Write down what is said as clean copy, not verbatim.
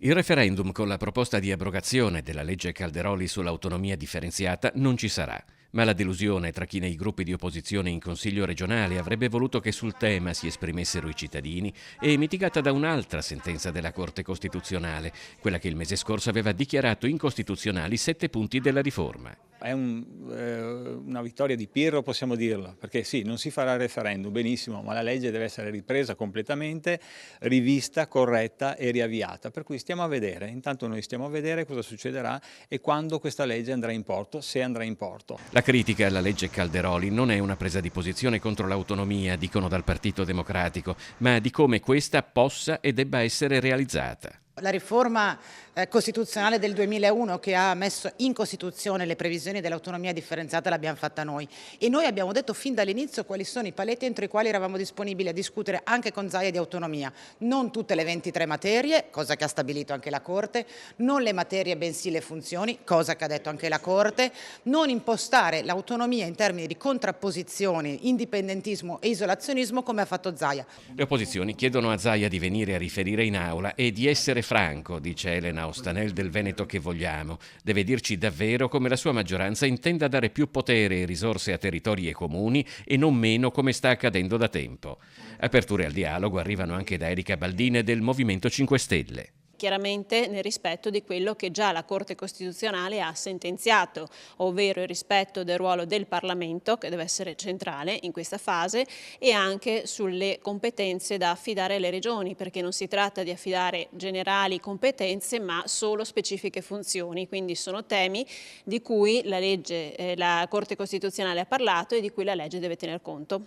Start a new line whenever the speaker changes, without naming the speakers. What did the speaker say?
Il referendum con la proposta di abrogazione della legge Calderoli sull'autonomia differenziata non ci sarà, ma la delusione tra chi nei gruppi di opposizione in Consiglio regionale avrebbe voluto che sul tema si esprimessero i cittadini è mitigata da un'altra sentenza della Corte Costituzionale, quella che il mese scorso aveva dichiarato incostituzionali 7 punti della riforma.
È una vittoria di Pirro, possiamo dirlo, perché sì, non si farà il referendum, benissimo, ma la legge deve essere ripresa completamente, rivista, corretta e riavviata. Per cui stiamo a vedere, intanto noi stiamo a vedere cosa succederà e quando questa legge andrà in porto, se andrà in porto.
La critica alla legge Calderoli non è una presa di posizione contro l'autonomia, dicono dal Partito Democratico, ma di come questa possa e debba essere realizzata.
La riforma costituzionale del 2001 che ha messo in Costituzione le previsioni dell'autonomia differenziata l'abbiamo fatta noi e noi abbiamo detto fin dall'inizio quali sono i paletti entro i quali eravamo disponibili a discutere anche con Zaia di autonomia. Non tutte le 23 materie, cosa che ha stabilito anche la Corte, non le materie bensì le funzioni, cosa che ha detto anche la Corte, non impostare l'autonomia in termini di contrapposizioni, indipendentismo e isolazionismo come ha fatto Zaia.
Le opposizioni chiedono a Zaia di venire a riferire in aula e di essere franco, dice Elena Ostanel del Veneto che vogliamo. Deve dirci davvero come la sua maggioranza intenda dare più potere e risorse a territori e comuni e non meno come sta accadendo da tempo. Aperture al dialogo arrivano anche da Erika Baldini del Movimento 5 Stelle.
Chiaramente nel rispetto di quello che già la Corte Costituzionale ha sentenziato, ovvero il rispetto del ruolo del Parlamento, che deve essere centrale in questa fase, e anche sulle competenze da affidare alle regioni, perché non si tratta di affidare generali competenze, ma solo specifiche funzioni. Quindi sono temi di cui la Corte Costituzionale ha parlato e di cui la legge deve tener conto.